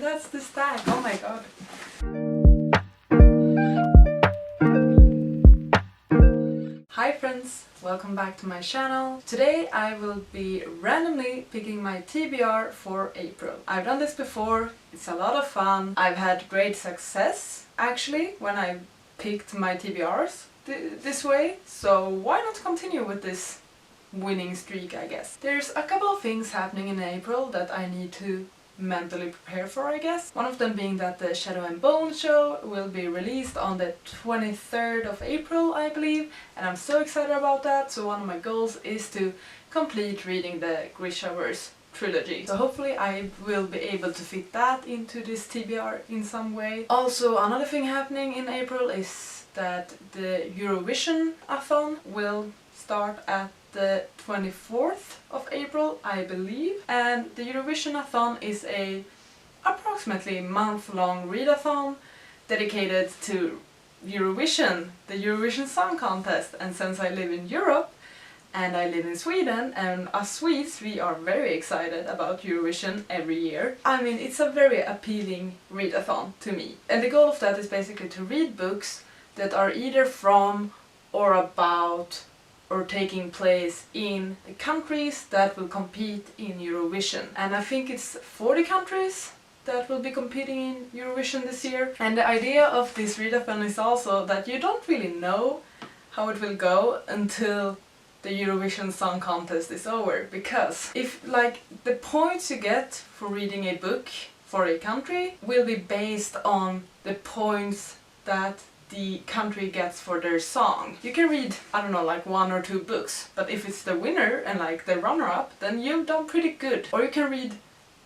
That's the stack. Oh my god. Hi friends, welcome back to my channel. Today I will be randomly picking my TBR for April. I've done this before, it's a lot of fun. I've had great success actually when I picked my TBRs this way, so why not continue with this winning streak, I guess. There's a couple of things happening in April that I need to mentally prepare for, I guess. One of them being that the Shadow and Bone show will be released on the 23rd of April, I believe, and I'm so excited about that. So one of my goals is to complete reading the Grishaverse trilogy. So hopefully I will be able to fit that into this TBR in some way. Also, another thing happening in April is that the Eurovisionathon will start at the 24th of April, I believe, and the Eurovisionathon is a approximately month-long readathon dedicated to Eurovision, the Eurovision Song Contest. And since I live in Europe and I live in Sweden, and us Swedes, we are very excited about Eurovision every year. I mean, it's a very appealing readathon to me. And the goal of that is basically to read books that are either from or about or taking place in the countries that will compete in Eurovision. And I think it's 40 countries that will be competing in Eurovision this year. And the idea of this readathon is also that you don't really know how it will go until the Eurovision Song Contest is over. Because if, like, the points you get for reading a book for a country will be based on the points that the country gets for their song. You can read, I don't know, like 1 or 2 books, but if it's the winner and like the runner-up, then you've done pretty good. Or you can read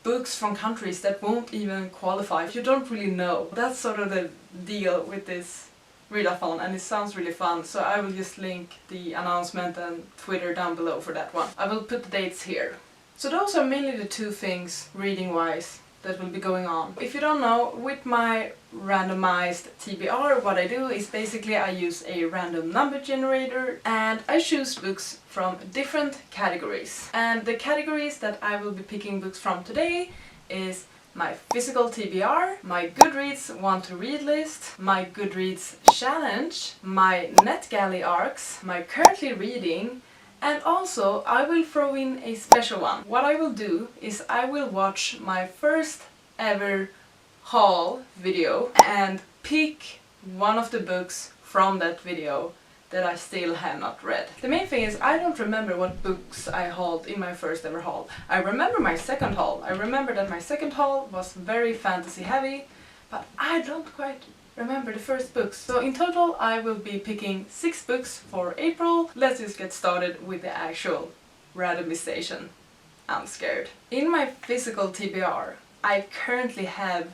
books from countries that won't even qualify if you don't really know. That's sort of the deal with this readathon, and it sounds really fun, so I will just link the announcement and Twitter down below for that one. I will put the dates here. So those are mainly the 2 things, reading-wise, that will be going on. If you don't know, with my randomized TBR, what I do is basically I use a random number generator and I choose books from different categories. And the categories that I will be picking books from today is my physical TBR, my Goodreads want to read list, my Goodreads challenge, my NetGalley arcs, my currently reading, and also I will throw in a special one. What I will do is I will watch my first ever haul video and pick one of the books from that video that I still have not read. The main thing is I don't remember what books I hauled in my first ever haul. I remember my second haul. I remember that my second haul was very fantasy heavy, but I don't quite remember the first books. So in total I will be picking 6 books for April. Let's just get started with the actual randomization. I'm scared. In my physical TBR, I currently have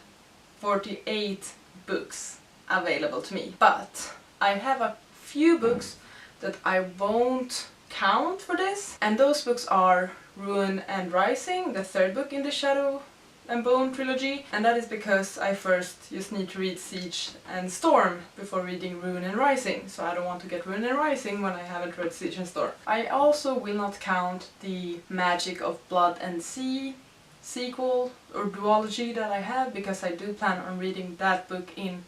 48 books available to me, but I have a few books that I won't count for this, and those books are Ruin and Rising, the 3rd book in the Shadow and Bone trilogy, and that is because I first just need to read Siege and Storm before reading Ruin and Rising, so I don't want to get Ruin and Rising when I haven't read Siege and Storm. I also will not count the Magic of Blood and Sea sequel or duology that I have, because I do plan on reading that book in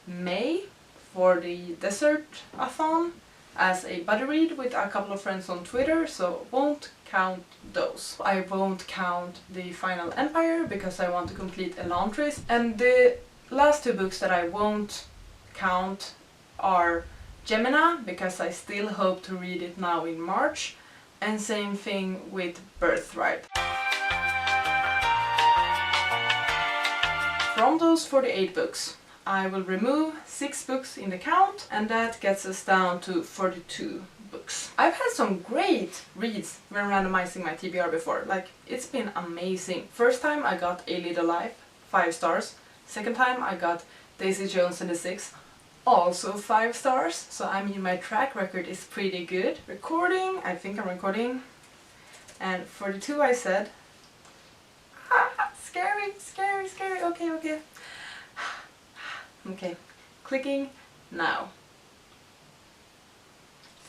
May for the Desert-a-thon as a buddy read with a couple of friends on Twitter, so won't count those. I won't count the Final Empire because I want to complete Elantris, and the last 2 books that I won't count are Gemina, because I still hope to read it now in March, and same thing with Birthright. From those 48 books, I will remove 6 books in the count, and that gets us down to 42 books. I've had some great reads when randomizing my TBR before, like it's been amazing. First time I got A Little Life, 5 stars. Second time I got Daisy Jones and the Six, also 5 stars. So I mean my track record is pretty good. Recording, I think I'm recording. And 42 I said. Scary, scary, scary. Okay, okay. Okay, clicking now.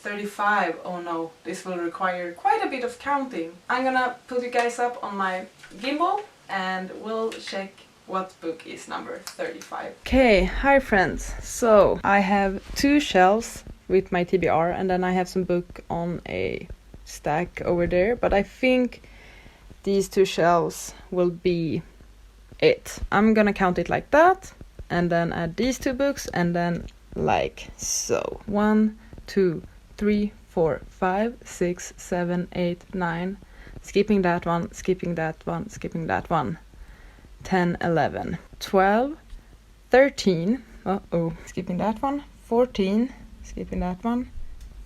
35, oh no, this will require quite a bit of counting. I'm gonna put you guys up on my gimbal and we'll check what book is number 35? Okay, hi friends. So I have 2 shelves with my TBR, and then I have some book on a stack over there, but I think these 2 shelves will be it. I'm gonna count it like that, and then add these 2 books, and then like so. 1, 2, 3, 4, 5, 6, 7, 8, 9. Skipping that one, skipping that one, skipping that one. 10, 11, 12, 13. Skipping that one. 14. Skipping that one.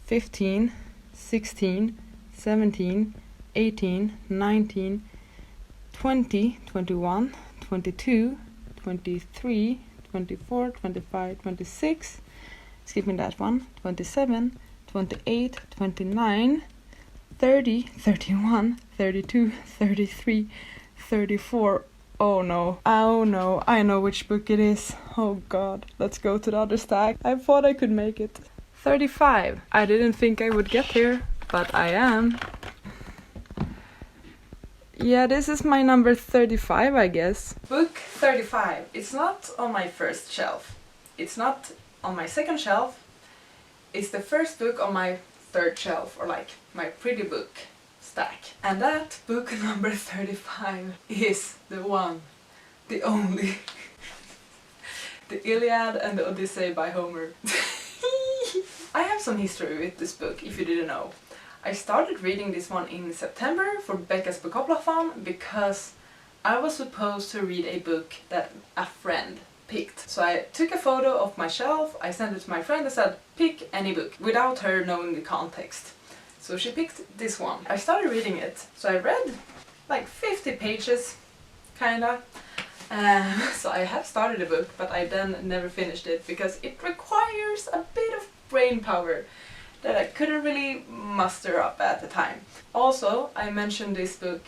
15, 16, 17, 18, 19, 20, 21, 22, 23, 24, 25, 26. Skipping that one. 27, 28, 29, 30, 31, 32, 33, 34. Oh no, I know which book it is. Oh god, let's go to the other stack. I thought I could make it. 35. I didn't think I would get here, but I am. Yeah, this is my number 35, I guess. Book 35. It's not on my first shelf. It's not on my second shelf. It's the first book on my third shelf, or like my pretty book stack. And that book number 35 is the one, the only, the Iliad and the Odyssey by Homer. I have some history with this book, if you didn't know. I started reading this one in September for Becca's Bookoplathon because I was supposed to read a book that a friend picked. So I took a photo of my shelf, I sent it to my friend and said, pick any book, without her knowing the context. So she picked this one. I started reading it. So I read like 50 pages, kinda. So I have started a book, but I then never finished it because it requires a bit of brain power that I couldn't really muster up at the time. Also, I mentioned this book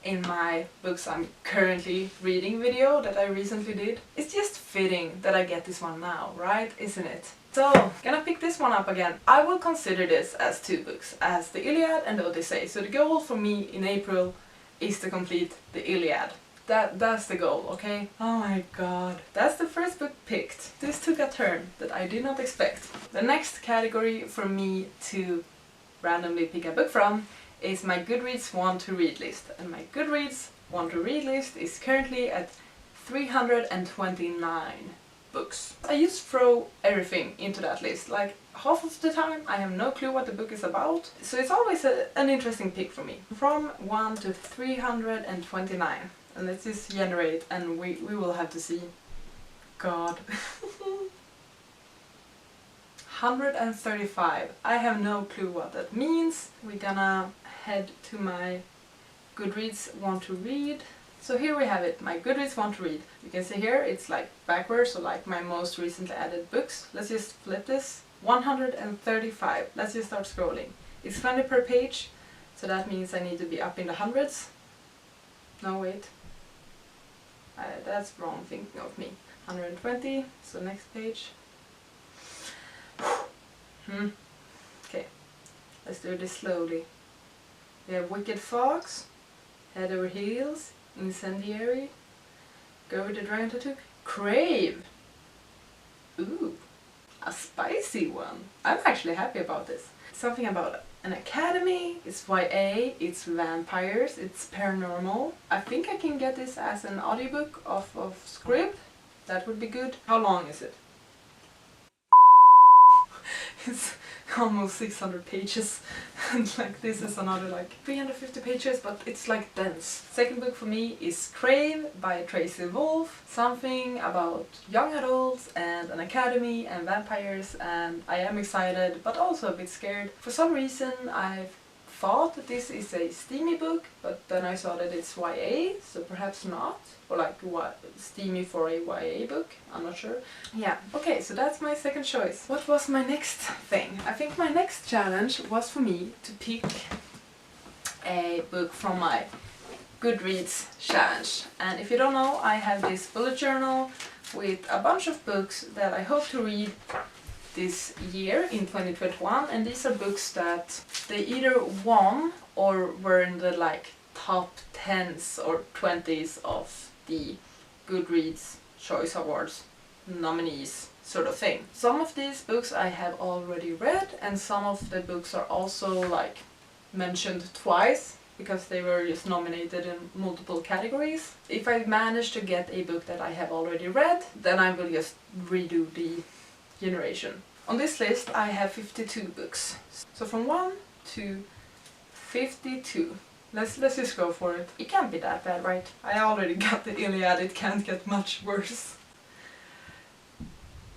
in my books I'm currently reading video that I recently did. It's just fitting that I get this one now, right? Isn't it? So, gonna pick this one up again. I will consider this as 2 books, as the Iliad and the Odyssey. So the goal for me in April is to complete the Iliad. That's the goal, okay? Oh my god. That's the first book picked. This took a turn that I did not expect. The next category for me to randomly pick a book from is my Goodreads want to read list. And my Goodreads want to read list is currently at 329 books. I just throw everything into that list. Like half of the time I have no clue what the book is about. So it's always an interesting pick for me. From 1 to 329. And let's just generate, and we will have to see. God. 135. I have no clue what that means. We're gonna head to my Goodreads want to read. So here we have it, my Goodreads want to read. You can see here it's like backwards, so like my most recently added books. Let's just flip this. 135. Let's just start scrolling. It's 20 per page, so that means I need to be up in the hundreds. No, wait. That's wrong thinking of me. 120, so next page. Okay, let's do this slowly. We have Wicked Fox, Head Over Heels, Incendiary, Go with the Dragon Tattoo, Crave! Ooh, a spicy one. I'm actually happy about this. Something about an academy, it's YA, it's vampires, it's paranormal. I think I can get this as an audiobook of script. That would be good. How long is it? It's almost 600 pages. And like this is another like 350 pages, but it's like dense. Second book for me is Crave by Tracy. Something about young adults and an academy and vampires, and I am excited but also a bit scared. For some reason I've thought that this is a steamy book, but then I saw that it's YA, so perhaps not. Or like what, steamy for a YA book, I'm not sure. Yeah, okay, so that's my second choice. What was my next thing? I think my next challenge was for me to pick a book from my Goodreads challenge. And if you don't know, I have this bullet journal with a bunch of books that I hope to read this year in 2021, and these are books that they either won or were in the like top 10s or 20s of the Goodreads Choice Awards nominees sort of thing. Some of these books I have already read, and some of the books are also like mentioned twice because they were just nominated in multiple categories. If I manage to get a book that I have already read, then I will just redo the generation. On this list I have 52 books. So from 1 to 52. Let's just go for it. It can't be that bad, right? I already got the Iliad, it can't get much worse.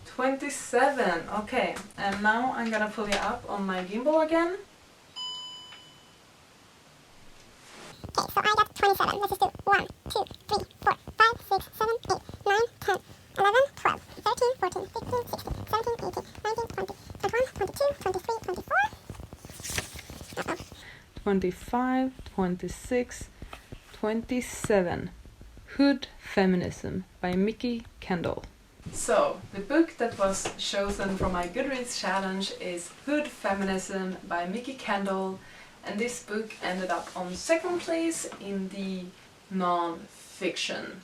27, okay. And now I'm gonna pull it up on my gimbal again. Okay, so I got 27. Let's just do 1, 2, 3, 4, 5, 6, 7, 8, 9, 10, 11, 12, 13, 14, 15, 16, 17, 18, 19, 20, 21, 22, 23, 24. Uh-oh. 25, 26, 27. Hood Feminism by Mickey Kendall. So, the book that was chosen from my Goodreads challenge is Hood Feminism by Mickey Kendall, and this book ended up on second place in the non-fiction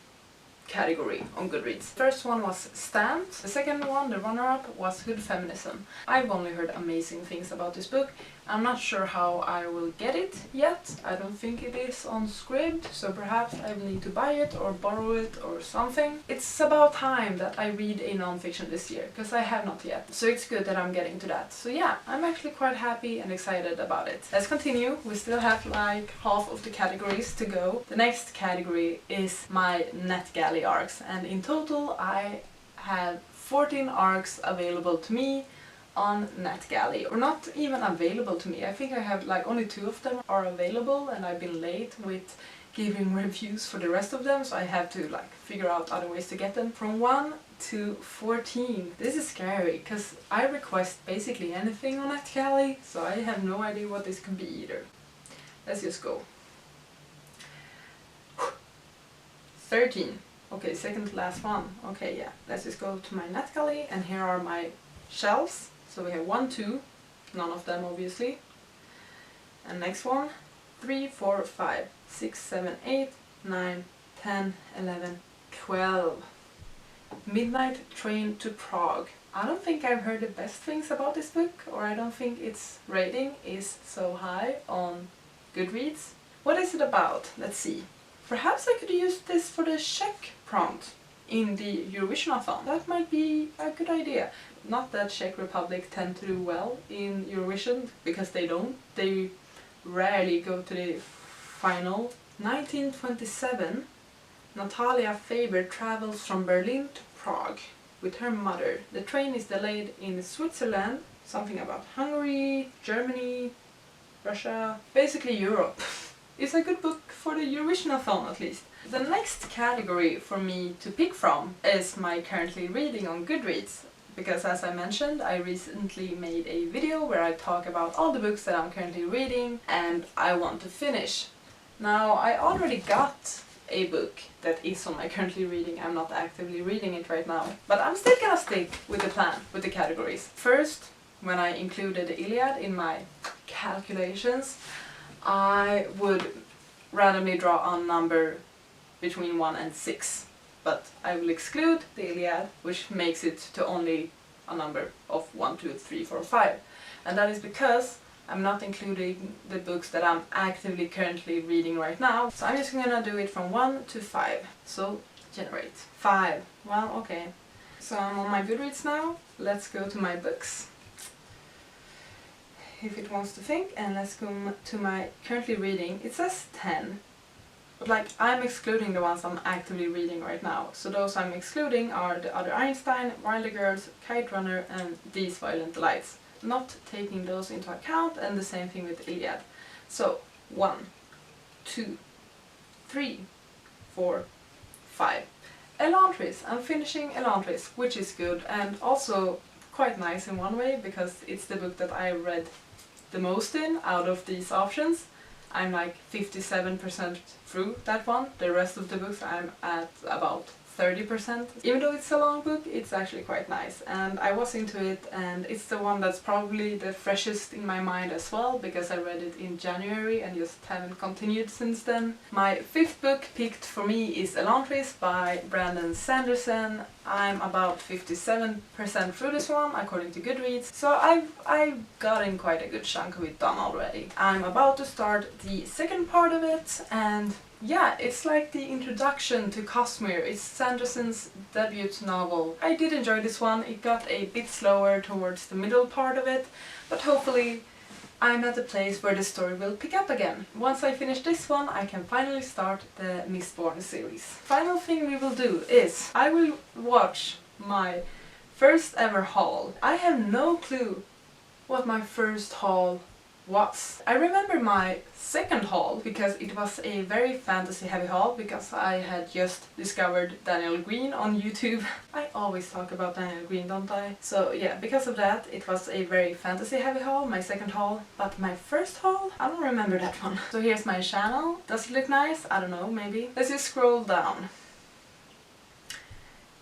category on Goodreads. The first one was Stamped, the second one, the runner-up, was Hood Feminism. I've only heard amazing things about this book. I'm not sure how I will get it yet. I don't think it is on Crave, so perhaps I will need to buy it or borrow it or something. It's about time that I read a non-fiction this year, because I have not yet. So it's good that I'm getting to that. So yeah, I'm actually quite happy and excited about it. Let's continue. We still have like half of the categories to go. The next category is my NetGalley arcs, and in total I have 14 arcs available to me on NetGalley, or not even available to me. I think I have like only 2 of them are available, and I've been late with giving reviews for the rest of them, so I have to like figure out other ways to get them. From 1 to 14. This is scary because I request basically anything on NetGalley, so I have no idea what this could be either. Let's just go. 13. Okay, second to last one. Okay, yeah. Let's just go to my NetGalley, and here are my shelves. So we have 1, 2, none of them obviously. And next one, 3, 4, 5, 6, 7, 8, 9, 10, 11, 12. Midnight Train to Prague. I don't think I've heard the best things about this book, or I don't think its rating is so high on Goodreads. What is it about? Let's see. Perhaps I could use this for the Czech prompt in the Eurovisionathon. That might be a good idea. Not that Czech Republic tend to do well in Eurovision, because they don't. They rarely go to the final. 1927, Natalia Faber travels from Berlin to Prague with her mother. The train is delayed in Switzerland, something about Hungary, Germany, Russia, basically Europe. It's a good book for the Eurovisionathon at least. The next category for me to pick from is my currently reading on Goodreads, because as I mentioned, I recently made a video where I talk about all the books that I'm currently reading and I want to finish. Now, I already got a book that is on my currently reading. I'm not actively reading it right now, but I'm still gonna stick with the plan, with the categories. First, when I included the Iliad in my calculations, I would randomly draw a number between 1 and 6, but I will exclude the Iliad, which makes it to only a number of 1, 2, 3, 4, 5. And that is because I'm not including the books that I'm actively currently reading right now, so I'm just gonna do it from 1 to 5. So, generate. 5. Well, okay. So I'm on my Goodreads now. Let's go to my books, if it wants to think, and let's go to my currently reading. It says 10, but like I'm excluding the ones I'm actively reading right now. So those I'm excluding are The Other Einstein, Wilder Girls, Kite Runner, and These Violent Delights. Not taking those into account, and the same thing with Iliad. So 1, 2, 3, 4, 5. Elantris. I'm finishing Elantris, which is good and also quite nice in one way, because it's the book that I read the most in out of these options. I'm like 57% through that one. The rest of the books I'm at about 30%. Even though it's a long book, it's actually quite nice, and I was into it, and it's the one that's probably the freshest in my mind as well, because I read it in January and just haven't continued since then. My fifth book picked for me is Elantris by Sanderson. I'm about 57% through this one, according to Goodreads, so I've gotten quite a good chunk of it done already. I'm about to start the second part of it, and yeah, it's like the introduction to Cosmere. It's Sanderson's debut novel. I did enjoy this one. It got a bit slower towards the middle part of it, but hopefully I'm at a place where the story will pick up again. Once I finish this one, I can finally start the Mistborn series. Final thing we will do is I will watch my first ever haul. I have no clue what my first haul was. I remember my second haul because it was a very fantasy heavy haul, because I had just discovered Daniel Green on YouTube. I always talk about Daniel Green, don't I? So yeah, because of that it was a very fantasy heavy haul, my second haul. But my first haul, I don't remember that one. So here's my channel. Does it look nice? I don't know, maybe. Let's just scroll down.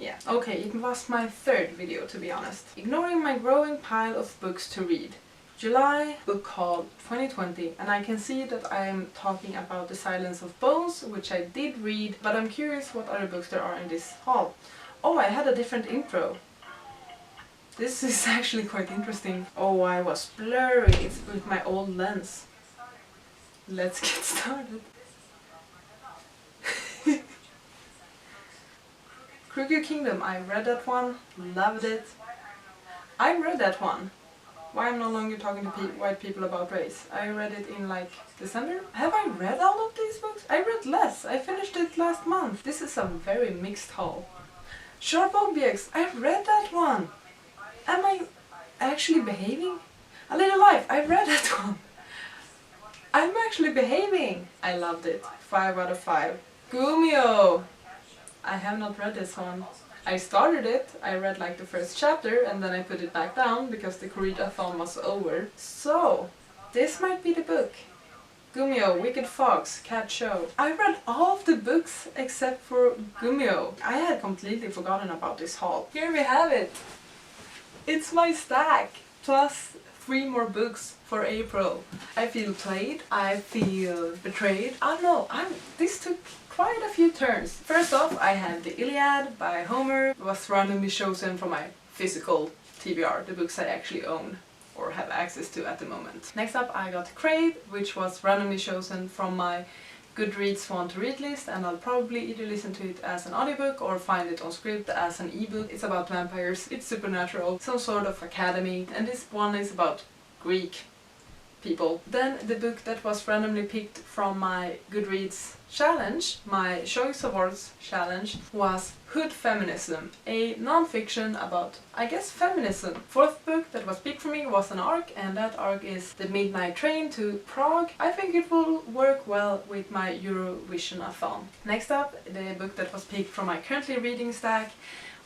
Yeah, okay, it was my third video, to be honest. Ignoring my growing pile of books to read. July, book called 2020, and I can see that I am talking about The Silence of Bones, which I did read, but I'm curious what other books there are in this haul. Oh, I had a different intro. This is actually quite interesting. Oh, I was blurry. It's with my old lens. Let's get started. Crooked Kingdom, I read that one, loved it. I read that one. Why I'm no longer talking to white people about race. I read it in like December. Have I read all of these books? I read less. I finished it last month. This is a very mixed haul. Sharp Objects, I read that one. Am I actually behaving? A Little Life, I read that one. I'm actually behaving. I loved it. 5 out of 5. Gumio. I have not read this one. I started it, I read like the first chapter, and then I put it back down because the Eurovisionathon was over. So, this might be the book. Gumio, Wicked Fox, Cat Show. I read all of the books except for Gumio. I had completely forgotten about this haul. Here we have it! It's my stack! Plus 3 more books for April. I feel played, I feel betrayed. I don't know, this took quite a few turns. First off, I have the Iliad by Homer. It was randomly chosen from my physical TBR, the books I actually own or have access to at the moment. Next up I got Crave, which was randomly chosen from my Goodreads want to read list, and I'll probably either listen to it as an audiobook or find it on script as an ebook. It's about vampires, it's supernatural, some sort of academy, and this one is about Greek people. Then the book that was randomly picked from my Goodreads challenge, my Choice Awards challenge, was Hood Feminism, a non-fiction about, I guess, feminism. Fourth book that was picked for me was an arc, and that arc is The Midnight Train to Prague. I think it will work well with my Eurovisionathon. Next up, the book that was picked from my currently reading stack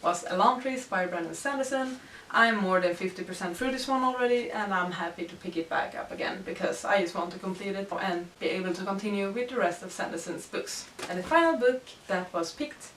was Elantris by Sanderson. I'm more than 50% through this one already, and I'm happy to pick it back up again because I just want to complete it and be able to continue with the rest of Sanderson's books. And the final book that was picked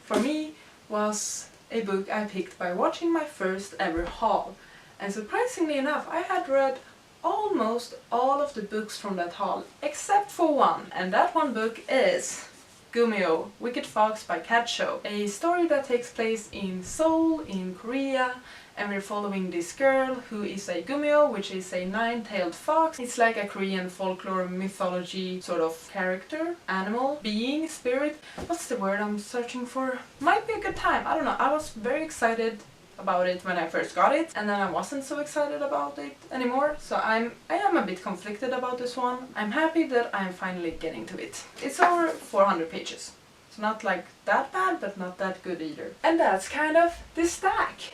for me was a book I picked by watching my first ever haul. And surprisingly enough, I had read almost all of the books from that haul except for one, and that one book is Gumio, Wicked Fox by Cat Show, a story that takes place in Seoul, in Korea, and we're following this girl who is a Gumio, which is a 9-tailed fox. It's like a Korean folklore mythology sort of character, animal, being, spirit. What's the word I'm searching for? Might be a good time, I don't know. I was very excited about it when I first got it, and then I wasn't so excited about it anymore, so I am a bit conflicted about this one. I'm happy that I'm finally getting to it. It's over 400 pages. It's not like that bad, but not that good either. And that's kind of the stack.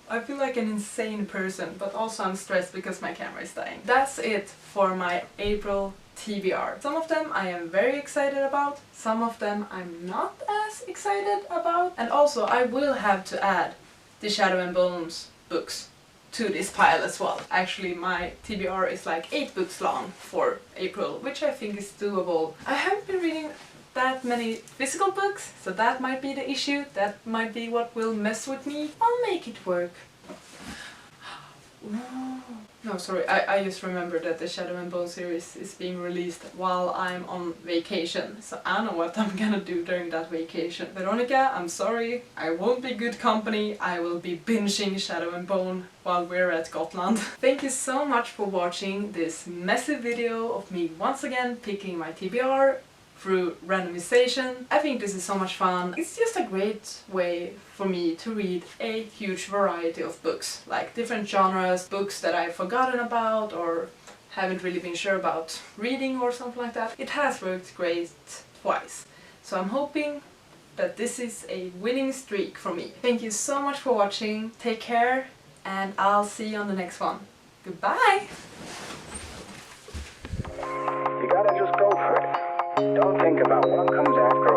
I feel like an insane person, but also I'm stressed because my camera is dying. That's it for my April TBR. Some of them I am very excited about, some of them I'm not as excited about, and also I will have to add the Shadow and Bones books to this pile as well. Actually, my TBR is like 8 books long for April, which I think is doable. I haven't been reading that many physical books, so that might be the issue. That might be what will mess with me. I'll make it work. Ooh. No, sorry, I just remembered that the Shadow and Bone series is being released while I'm on vacation, so I don't know what I'm gonna do during that vacation. Veronica, I'm sorry, I won't be good company. I will be binging Shadow and Bone while we're at Gotland. Thank you so much for watching this messy video of me once again picking my TBR through randomization. I think this is so much fun. It's just a great way for me to read a huge variety of books, like different genres, books that I've forgotten about or haven't really been sure about reading or something like that. It has worked great twice, so I'm hoping that this is a winning streak for me. Thank you so much for watching, take care, and I'll see you on the next one. Goodbye! You gotta just go for it. Don't think about what comes after.